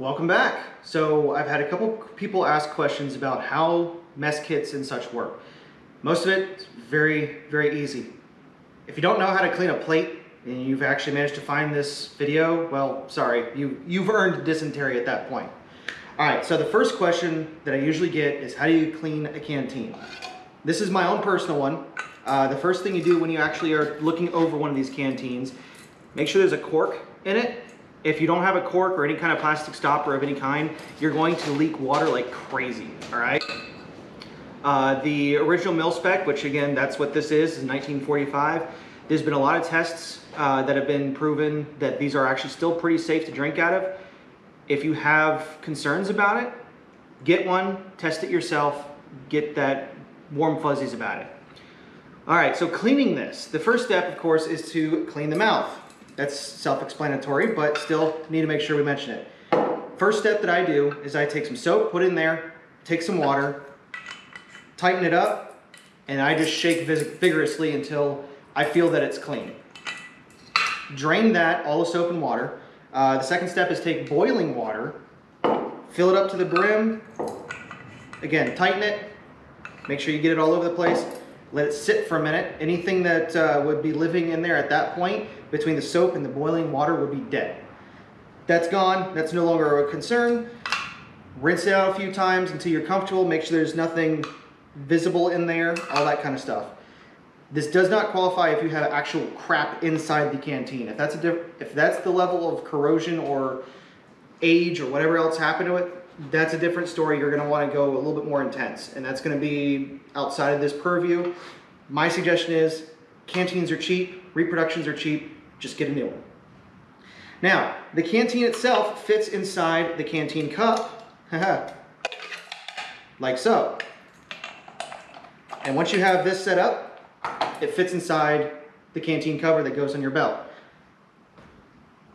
Welcome back. So I've had a couple people ask questions about how mess kits and such work. Most of it is very easy. If you don't know how to clean a plate and you've actually managed to find this video, well, sorry, you've earned dysentery at that point. All right, so the first question that I usually get is, how do you clean a canteen? This is my own personal one. The first thing you do when you actually are looking over one of these canteens, make sure there's a cork in it. If you don't have a cork or any kind of plastic stopper of any kind, you're going to leak water like crazy, all right? The original mil spec, which again, that's what this is 1945. There's been a lot of tests that have been proven that these are actually still pretty safe to drink out of. If you have concerns about it, get one, test it yourself, get that warm fuzzies about it. All right, so cleaning this. The first step, of course, is to clean the mouth. That's self-explanatory, but still need to make sure we mention it. First step that I do is I take some soap, put it in there, take some water, tighten it up, and I just shake vigorously until I feel that it's clean. Drain that, all the soap and water. The second step is take boiling water, fill it up to the brim. Again, tighten it, make sure you get it all over the place. Let it sit for a minute. Anything that would be living in there at that point between the soap and the boiling water would be dead. That's gone. That's no longer a concern. Rinse it out a few times until you're comfortable. Make sure there's nothing visible in there, all that kind of stuff. This does not qualify if you have actual crap inside the canteen. If that's the level of corrosion or age or whatever else happened to it, that's a different story. You're going to want to go a little bit more intense, and that's going to be outside of this purview. My suggestion is, canteens are cheap, reproductions are cheap, just get a new one. Now, the canteen itself fits inside the canteen cup, like so. And once you have this set up, it fits inside the canteen cover that goes on your belt.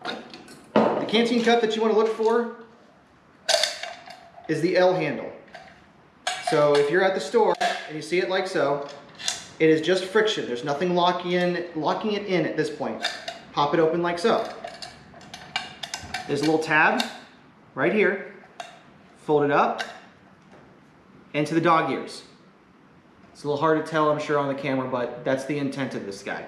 The canteen cup that you want to look for is the L handle. So if you're at the store and you see it like so, it is just friction. There's nothing locking it in at this point. Pop it open like so. There's a little tab right here. Fold it up into the dog ears. It's a little hard to tell, I'm sure, on the camera, but that's the intent of this guy.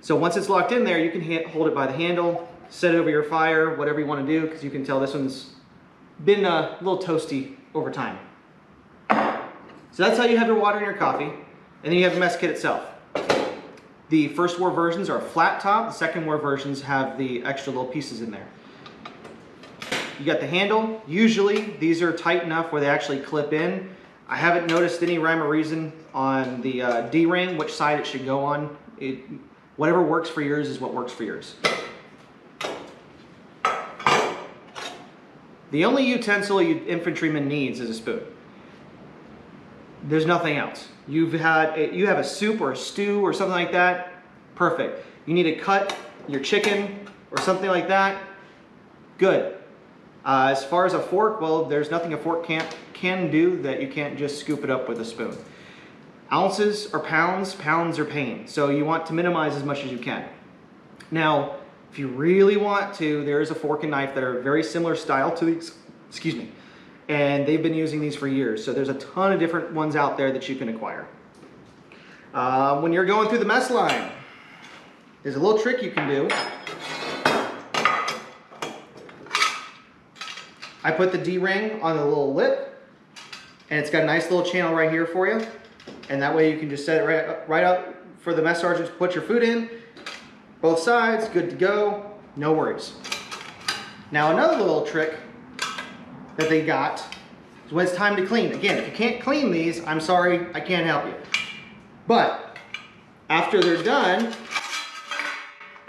So once it's locked in there, you can hold it by the handle, set it over your fire, whatever you want to do, because you can tell this one's been a little toasty over time. So that's how you have your water and your coffee, and then you have the mess kit itself. The first war versions are flat top, the second war versions have the extra little pieces in there. You got the handle. Usually these are tight enough where they actually clip in. I haven't noticed any rhyme or reason on the D-ring which side it should go on. Whatever works for yours is what works for yours. The only utensil an infantryman needs is a spoon. There's nothing else. You have a soup or a stew or something like that, perfect. You need to cut your chicken or something like that, good. As far as a fork, well, there's nothing a fork can do that you can't just scoop it up with a spoon. Ounces or pounds, pounds are pain. So you want to minimize as much as you can. Now, if you really want to, there is a fork and knife that are very similar style to these, excuse me, and they've been using these for years. So there's a ton of different ones out there that you can acquire. When you're going through the mess line, there's a little trick you can do. I put the D-ring on the little lip, and it's got a nice little channel right here for you. And that way you can just set it right up for the mess sergeant to put your food in. Both sides, good to go, no worries. Now another little trick that they got is when it's time to clean. Again, if you can't clean these, I'm sorry, I can't help you. But after they're done,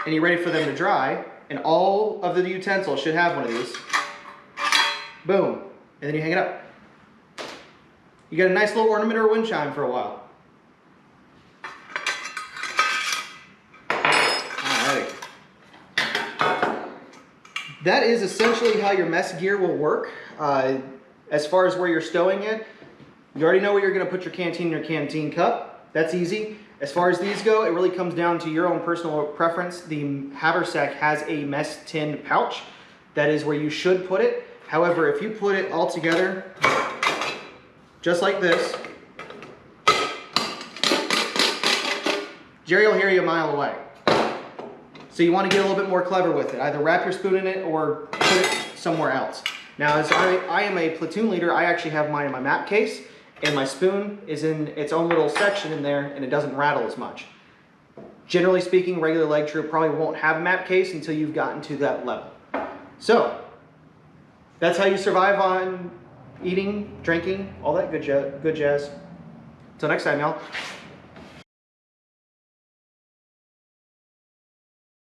and you're ready for them to dry, and all of the utensils should have one of these, boom, and then you hang it up. You got a nice little ornament or a wind chime for a while. That is essentially how your mess gear will work. As far as where you're stowing it, you already know where you're going to put your canteen in your canteen cup. That's easy. As far as these go, it really comes down to your own personal preference. The haversack has a mess tin pouch. That is where you should put it. However, if you put it all together, just like this, Jerry will hear you a mile away. So you want to get a little bit more clever with it. Either wrap your spoon in it or put it somewhere else. Now, as I am a platoon leader, I actually have mine in my map case, and my spoon is in its own little section in there, and it doesn't rattle as much. Generally speaking, regular leg troop probably won't have a map case until you've gotten to that level. So, that's how you survive on eating, drinking, all that good jazz. Until next time, y'all.